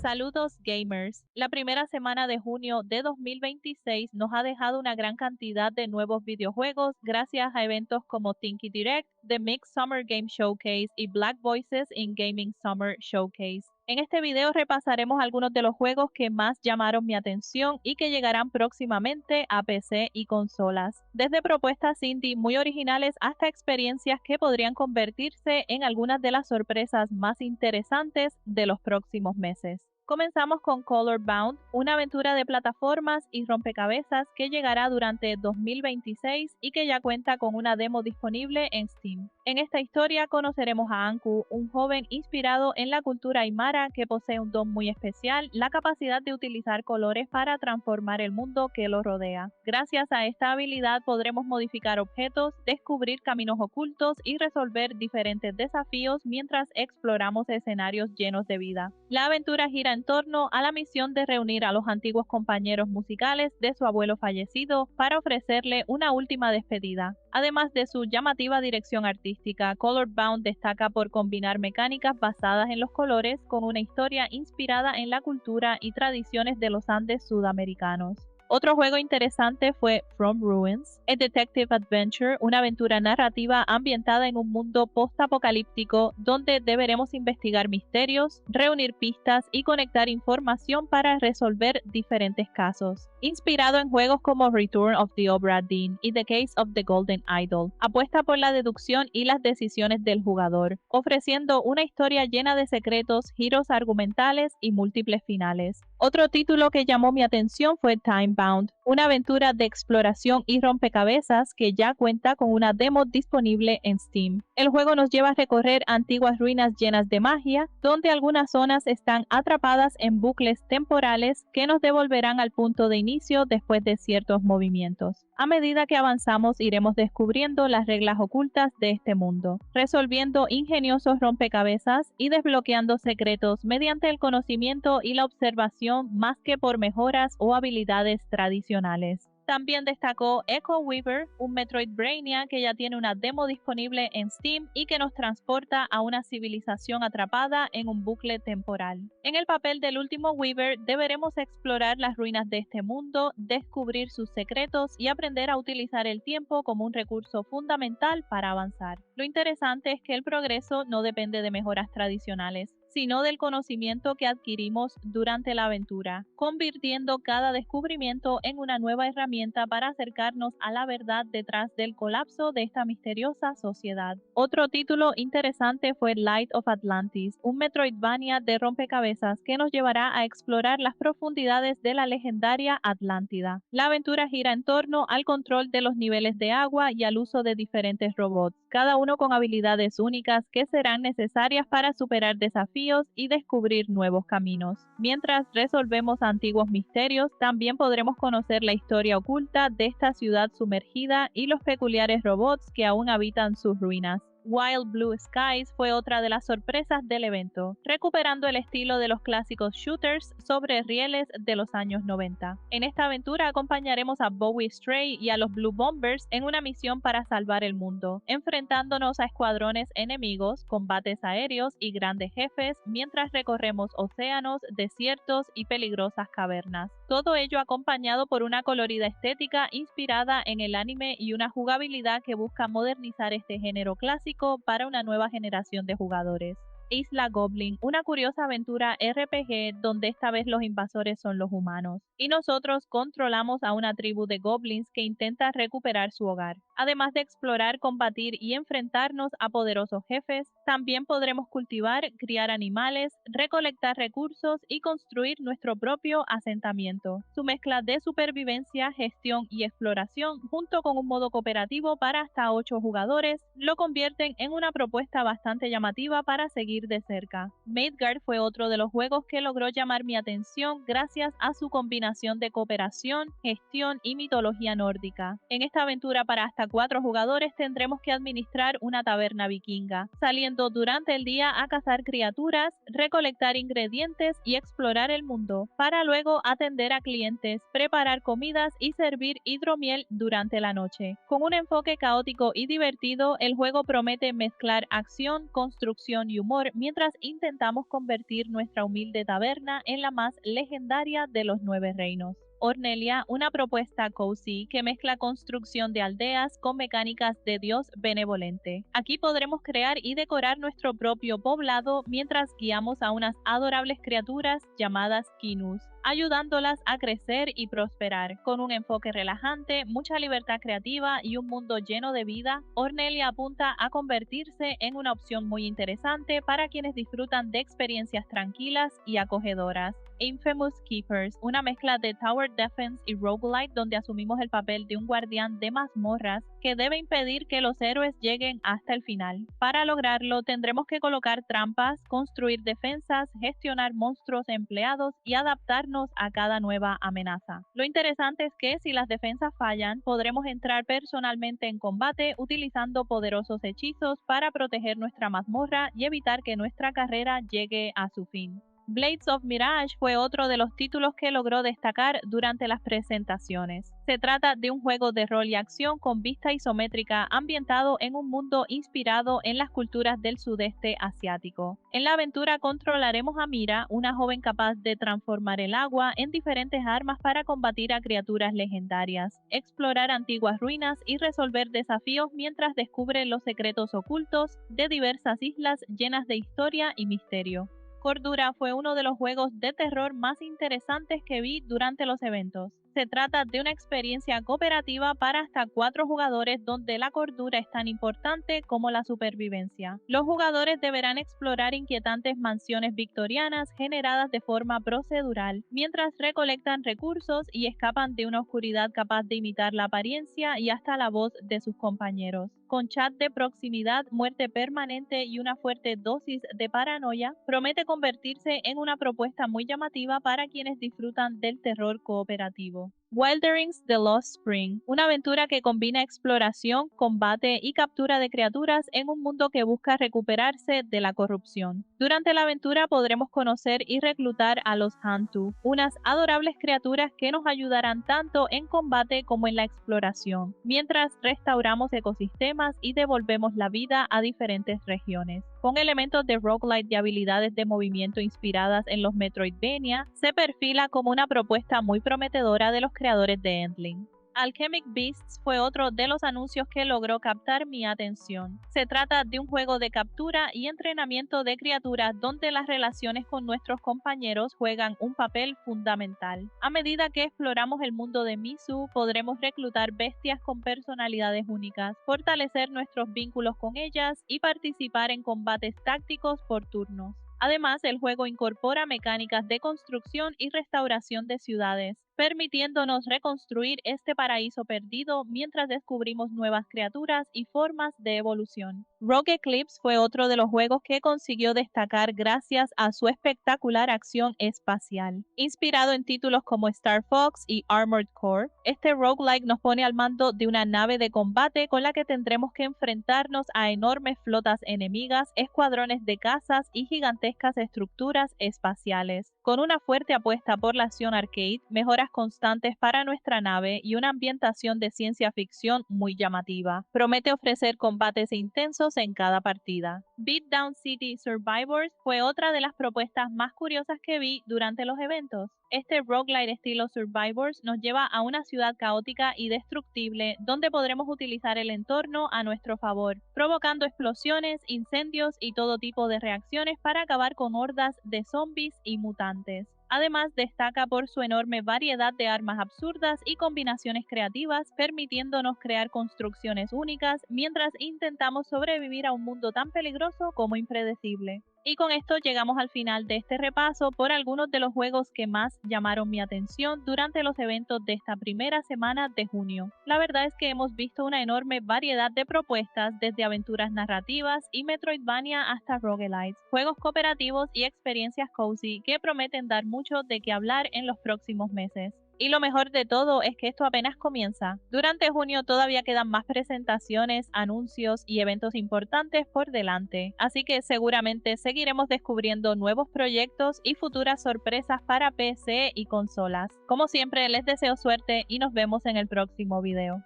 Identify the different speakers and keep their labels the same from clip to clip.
Speaker 1: Saludos gamers. La primera semana de junio de 2026 nos ha dejado una gran cantidad de nuevos videojuegos gracias a eventos como Thinky Direct, The Mix Summer Game Showcase y Black Voices in Gaming Summer Showcase. En este video repasaremos algunos de los juegos que más llamaron mi atención y que llegarán próximamente a PC y consolas, desde propuestas indie muy originales hasta experiencias que podrían convertirse en algunas de las sorpresas más interesantes de los próximos meses. Comenzamos con Color Bound, una aventura de plataformas y rompecabezas que llegará durante 2026 y que ya cuenta con una demo disponible en Steam. En esta historia conoceremos a Anku, un joven inspirado en la cultura aymara que posee un don muy especial, la capacidad de utilizar colores para transformar el mundo que lo rodea. Gracias a esta habilidad podremos modificar objetos, descubrir caminos ocultos y resolver diferentes desafíos mientras exploramos escenarios llenos de vida. La aventura gira en torno a la misión de reunir a los antiguos compañeros musicales de su abuelo fallecido para ofrecerle una última despedida. Además de su llamativa dirección artística, Color Bound destaca por combinar mecánicas basadas en los colores con una historia inspirada en la cultura y tradiciones de los Andes sudamericanos. Otro juego interesante fue From Ruins, a Detective Adventure, una aventura narrativa ambientada en un mundo post-apocalíptico donde deberemos investigar misterios, reunir pistas y conectar información para resolver diferentes casos. Inspirado en juegos como Return of the Obra Dinn y The Case of the Golden Idol, apuesta por la deducción y las decisiones del jugador, ofreciendo una historia llena de secretos, giros argumentales y múltiples finales. Otro título que llamó mi atención fue Time Bound, una aventura de exploración y rompecabezas que ya cuenta con una demo disponible en Steam. El juego nos lleva a recorrer antiguas ruinas llenas de magia, donde algunas zonas están atrapadas en bucles temporales que nos devolverán al punto de inicio después de ciertos movimientos. A medida que avanzamos iremos descubriendo las reglas ocultas de este mundo, resolviendo ingeniosos rompecabezas y desbloqueando secretos mediante el conocimiento y la observación más que por mejoras o habilidades tradicionales. También destacó Echo Weaver, un Metroidvania que ya tiene una demo disponible en Steam y que nos transporta a una civilización atrapada en un bucle temporal. En el papel del último Weaver deberemos explorar las ruinas de este mundo, descubrir sus secretos y aprender a utilizar el tiempo como un recurso fundamental para avanzar. Lo interesante es que el progreso no depende de mejoras tradicionales, sino del conocimiento que adquirimos durante la aventura, convirtiendo cada descubrimiento en una nueva herramienta para acercarnos a la verdad detrás del colapso de esta misteriosa sociedad. Otro título interesante fue Light of Atlantis, un Metroidvania de rompecabezas que nos llevará a explorar las profundidades de la legendaria Atlántida. La aventura gira en torno al control de los niveles de agua y al uso de diferentes robots, cada uno con habilidades únicas que serán necesarias para superar desafíos y descubrir nuevos caminos. Mientras resolvemos antiguos misterios, también podremos conocer la historia oculta de esta ciudad sumergida y los peculiares robots que aún habitan sus ruinas. Wild Blue Skies fue otra de las sorpresas del evento, recuperando el estilo de los clásicos shooters sobre rieles de los años 90. En esta aventura acompañaremos a Bowie Stray y a los Blue Bombers en una misión para salvar el mundo, enfrentándonos a escuadrones enemigos, combates aéreos y grandes jefes mientras recorremos océanos, desiertos y peligrosas cavernas. Todo ello acompañado por una colorida estética inspirada en el anime y una jugabilidad que busca modernizar este género clásico para una nueva generación de jugadores. Isla Goblin, una curiosa aventura RPG donde esta vez los invasores son los humanos, y nosotros controlamos a una tribu de goblins que intenta recuperar su hogar. Además de explorar, combatir y enfrentarnos a poderosos jefes, también podremos cultivar, criar animales, recolectar recursos y construir nuestro propio asentamiento. Su mezcla de supervivencia, gestión y exploración, junto con un modo cooperativo para hasta 8 jugadores, lo convierten en una propuesta bastante llamativa para seguir de cerca. Midgard fue otro de los juegos que logró llamar mi atención gracias a su combinación de cooperación, gestión y mitología nórdica. En esta aventura para hasta 4 jugadores tendremos que administrar una taberna vikinga, saliendo durante el día a cazar criaturas, recolectar ingredientes y explorar el mundo, para luego atender a clientes, preparar comidas y servir hidromiel durante la noche. Con un enfoque caótico y divertido, el juego promete mezclar acción, construcción y humor terror mientras intentamos convertir nuestra humilde taberna en la más legendaria de los 9 reinos. Ornelia, una propuesta cozy que mezcla construcción de aldeas con mecánicas de Dios benevolente. Aquí podremos crear y decorar nuestro propio poblado mientras guiamos a unas adorables criaturas llamadas Kinus, ayudándolas a crecer y prosperar. Con un enfoque relajante, mucha libertad creativa y un mundo lleno de vida, Ornelia apunta a convertirse en una opción muy interesante para quienes disfrutan de experiencias tranquilas y acogedoras. Infamous Keepers, una mezcla de Tower Defense y Roguelite donde asumimos el papel de un guardián de mazmorras que debe impedir que los héroes lleguen hasta el final. Para lograrlo tendremos que colocar trampas, construir defensas, gestionar monstruos empleados y adaptarnos a cada nueva amenaza. Lo interesante es que si las defensas fallan, podremos entrar personalmente en combate utilizando poderosos hechizos para proteger nuestra mazmorra y evitar que nuestra carrera llegue a su fin. Blades of Mirage fue otro de los títulos que logró destacar durante las presentaciones. Se trata de un juego de rol y acción con vista isométrica ambientado en un mundo inspirado en las culturas del sudeste asiático. En la aventura controlaremos a Mira, una joven capaz de transformar el agua en diferentes armas para combatir a criaturas legendarias, explorar antiguas ruinas y resolver desafíos mientras descubre los secretos ocultos de diversas islas llenas de historia y misterio. Cordura fue uno de los juegos de terror más interesantes que vi durante los eventos. Se trata de una experiencia cooperativa para hasta 4 jugadores donde la cordura es tan importante como la supervivencia. Los jugadores deberán explorar inquietantes mansiones victorianas generadas de forma procedural, mientras recolectan recursos y escapan de una oscuridad capaz de imitar la apariencia y hasta la voz de sus compañeros. Con chat de proximidad, muerte permanente y una fuerte dosis de paranoia, promete convertirse en una propuesta muy llamativa para quienes disfrutan del terror cooperativo. Wilderings The Lost Spring, una aventura que combina exploración, combate y captura de criaturas en un mundo que busca recuperarse de la corrupción. Durante la aventura podremos conocer y reclutar a los Hantu, unas adorables criaturas que nos ayudarán tanto en combate como en la exploración, mientras restauramos ecosistemas y devolvemos la vida a diferentes regiones. Con elementos de roguelite y habilidades de movimiento inspiradas en los Metroidvania, se perfila como una propuesta muy prometedora de los creadores de Endling. Alchemic Beasts fue otro de los anuncios que logró captar mi atención. Se trata de un juego de captura y entrenamiento de criaturas donde las relaciones con nuestros compañeros juegan un papel fundamental. A medida que exploramos el mundo de Mizu, podremos reclutar bestias con personalidades únicas, fortalecer nuestros vínculos con ellas y participar en combates tácticos por turnos. Además, el juego incorpora mecánicas de construcción y restauración de ciudades, permitiéndonos reconstruir este paraíso perdido mientras descubrimos nuevas criaturas y formas de evolución. Rogue Eclipse fue otro de los juegos que consiguió destacar gracias a su espectacular acción espacial. Inspirado en títulos como Star Fox y Armored Core, este roguelike nos pone al mando de una nave de combate con la que tendremos que enfrentarnos a enormes flotas enemigas, escuadrones de cazas y gigantescas estructuras espaciales. Con una fuerte apuesta por la acción arcade, mejoras constantes para nuestra nave y una ambientación de ciencia ficción muy llamativa, promete ofrecer combates intensos en cada partida. Beatdown City Survivors fue otra de las propuestas más curiosas que vi durante los eventos. Este roguelite estilo Survivors nos lleva a una ciudad caótica y destructible donde podremos utilizar el entorno a nuestro favor, provocando explosiones, incendios y todo tipo de reacciones para acabar con hordas de zombies y mutantes. Además, destaca por su enorme variedad de armas absurdas y combinaciones creativas, permitiéndonos crear construcciones únicas mientras intentamos sobrevivir a un mundo tan peligroso como impredecible. Y con esto llegamos al final de este repaso por algunos de los juegos que más llamaron mi atención durante los eventos de esta primera semana de junio. La verdad es que hemos visto una enorme variedad de propuestas desde aventuras narrativas y Metroidvania hasta roguelites, juegos cooperativos y experiencias cozy que prometen dar mucho de qué hablar en los próximos meses. Y lo mejor de todo es que esto apenas comienza. Durante junio todavía quedan más presentaciones, anuncios y eventos importantes por delante, así que seguramente seguiremos descubriendo nuevos proyectos y futuras sorpresas para PC y consolas. Como siempre, les deseo suerte y nos vemos en el próximo video.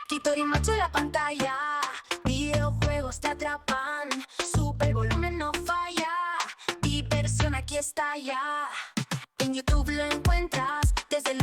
Speaker 2: Quito y macho la pantalla, videojuegos te atrapan. el volumen no falla. Diversión aquí está ya. En YouTube lo encuentras desde el